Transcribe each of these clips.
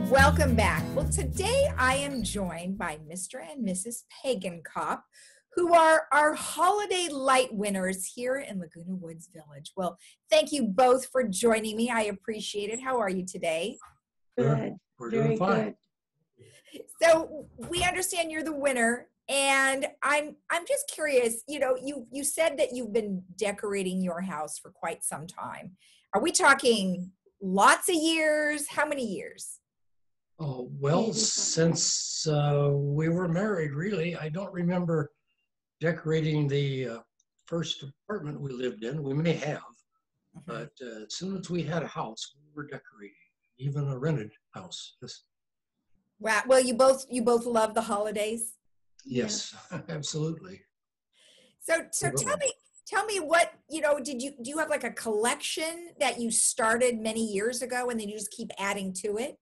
Welcome back. Well, today I am joined by Mr. and Mrs. Pagenkop, who are our holiday light winners here in Laguna Woods Village. Well, thank you both for joining me. I appreciate it. How are you today? Good. We're Very doing fine. good. So we understand you're the winner, and I'm just curious. You said that you've been decorating your house for quite some time. Are we talking lots of years? How many years? Oh, well, since we were married, really, I don't remember decorating the first apartment we lived in. We may have, but as soon as we had a house, we were decorating, even a rented house. Wow. Well, you both love the holidays. Yes, absolutely. So tell me what, do you have like a collection that you started many years ago and then you just keep adding to it?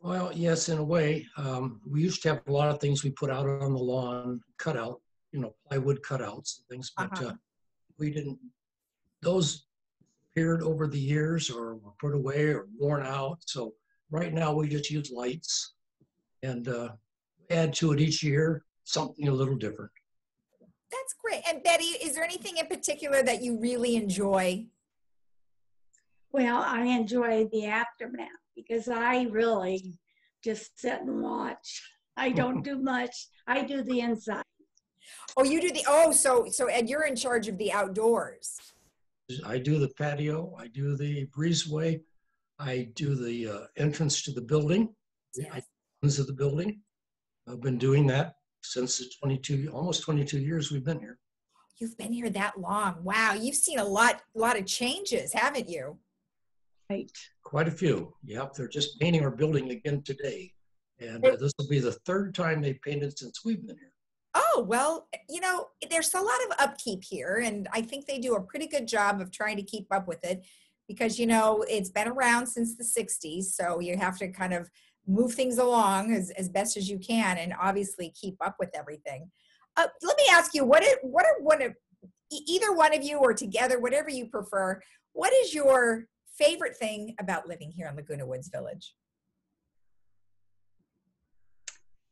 Well, yes, in a way. We used to have a lot of things we put out on the lawn, cut out, plywood cutouts and things, but we didn't, those appeared over the years or were put away or worn out. So right now we just use lights and add to it each year, something a little different. That's great. And Betty, is there anything in particular that you really enjoy? Well, I enjoy the aftermath because I really just sit and watch. I don't do much. I do the inside. Oh, you do so Ed, you're in charge of the outdoors. I do the patio, I do the breezeway, I do the entrance to the building, Yes. of the building. I've been doing that since the almost 22 years we've been here. You've been here that long. Wow, you've seen a lot of changes, haven't you? Right. Quite a few. Yep, they're just painting our building again today. And this will be the third time they painted since we've been here. Oh, well, there's a lot of upkeep here, and I think they do a pretty good job of trying to keep up with it because, it's been around since the 60s, so you have to kind of move things along as best as you can and obviously keep up with everything. Let me ask you, what are either one of you or together, whatever you prefer, what is your favorite thing about living here in Laguna Woods Village?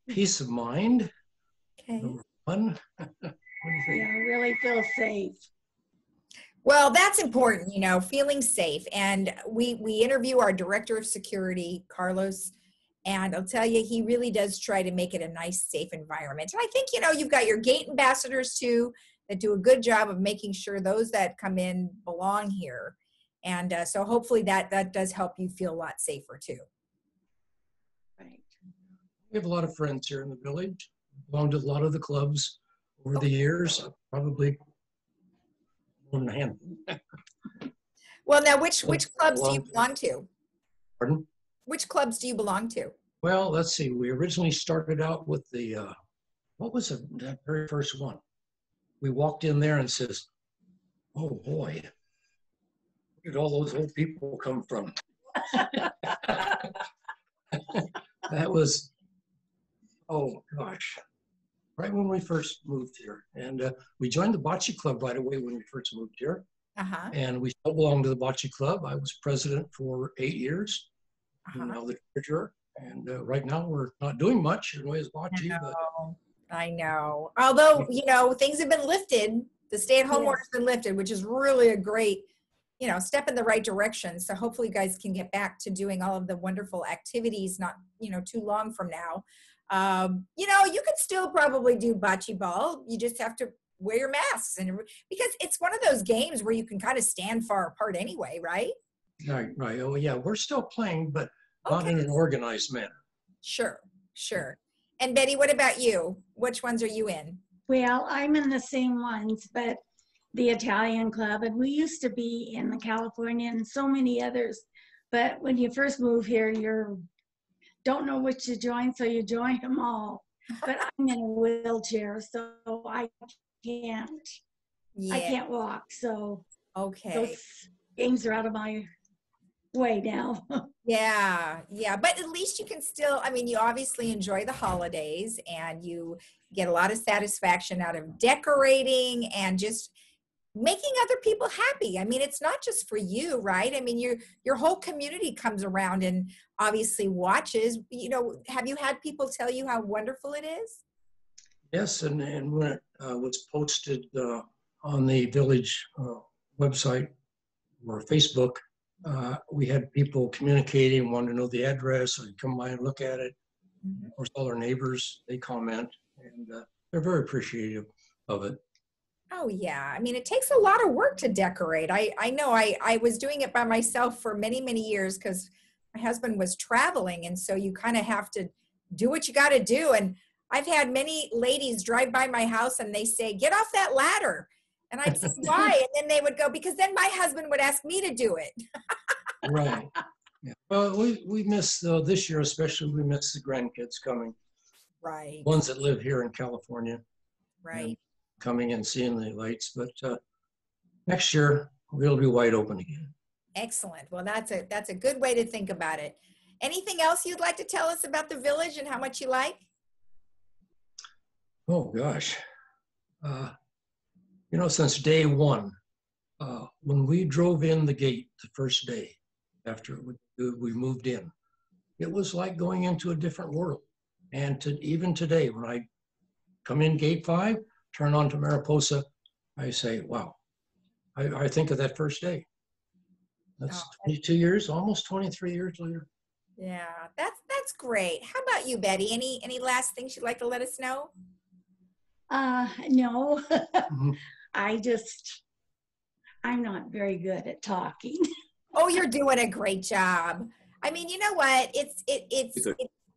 Peace of mind. Okay. Number one. What do you think? Yeah, I really feel safe. Well, that's important, feeling safe. And we interview our director of security, Carlos, and I'll tell you, he really does try to make it a nice, safe environment. And I think, you've got your gate ambassadors too, that do a good job of making sure those that come in belong here. And so hopefully that does help you feel a lot safer too. Right. We have a lot of friends here in the village. Belonged to a lot of the clubs over the years, probably more than a handful. Well, now which clubs do you belong to? Pardon? Which clubs do you belong to? Well, let's see. We originally started out with the, what was that very first one? We walked in there and says, oh boy, where did all those old people come from? That was, oh gosh, right when we first moved here. And we joined the bocce club right away when we first moved here. And we still belong to the bocce club. I was president for 8 years. Now the treasurer. And right now we're not doing much in ways of bocce. I know. Although, things have been lifted. The stay-at-home order has been lifted, which is really a great, step in the right direction. So hopefully you guys can get back to doing all of the wonderful activities not, too long from now. You could still probably do bocce ball. You just have to wear your masks because it's one of those games where you can kind of stand far apart anyway, right? Right. Oh, yeah. We're still playing, but not in an organized manner. Sure. And Betty, what about you? Which ones are you in? Well, I'm in the same ones, but the Italian club, and we used to be in the California and so many others. But when you first move here, you don't know which to join, so you join them all. But I'm in a wheelchair, so I can't walk. So those games are out of my way now. Yeah. But at least you can still, you obviously enjoy the holidays and you get a lot of satisfaction out of decorating and just making other people happy. I mean, it's not just for you, right? I mean, your whole community comes around and obviously watches. You know, have you had people tell you how wonderful it is? Yes, and when it was posted on the village website or Facebook, we had people communicating, wanting to know the address, or come by and look at it. Mhm. Of course, all our neighbors, they comment, and they're very appreciative of it. Oh yeah. I mean, it takes a lot of work to decorate. I know I was doing it by myself for many, many years because my husband was traveling. And so you kind of have to do what you got to do. And I've had many ladies drive by my house and they say, get off that ladder. And I'd say, why? And then they would go, because then my husband would ask me to do it. Right. Yeah. Well, we miss, this year especially, we miss the grandkids coming. Right. Ones that live here in California. Right. Coming and seeing the lights. But next year, we'll be wide open again. Excellent. Well, that's a good way to think about it. Anything else you'd like to tell us about the village and how much you like? Oh, gosh. You know, since day one, when we drove in the gate the first day after we moved in, it was like going into a different world. And even today, when I come in gate 5, turn on to Mariposa, I say, wow, I think of that first day. That's 22 years, almost 23 years later. Yeah, that's great. How about you, Betty? Any last things you'd like to let us know? No, Mhm. I'm not very good at talking. Oh, you're doing a great job. I mean, you know what? It's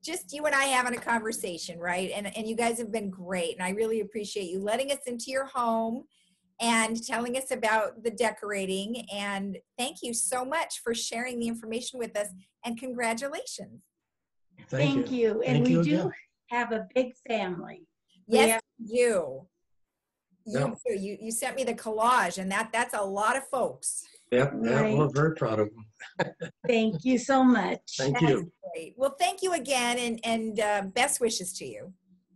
just you and I having a conversation, right? And you guys have been great, and I really appreciate you letting us into your home and telling us about the decorating. And thank you so much for sharing the information with us. And congratulations. Thank you. And Thank we you do again. have a big family. Yes, you. Yeah. You do. You sent me the collage, and that's a lot of folks. Yeah, we're Right. very proud of them. Thank you so much. Thank That's you. great. Well, thank you again, and best wishes to you.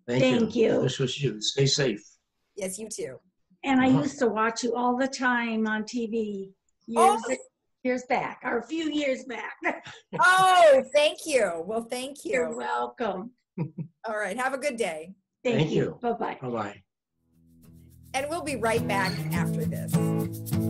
Thank you. This was you. Stay safe. Yes, you too. And I used to watch you all the time on TV Oh, years back, or a few years back. oh, thank you. Well, thank You're you. welcome. All right. Have a good day. Thank Thank you. you. Bye-bye. Bye-bye. And we'll be right back after this.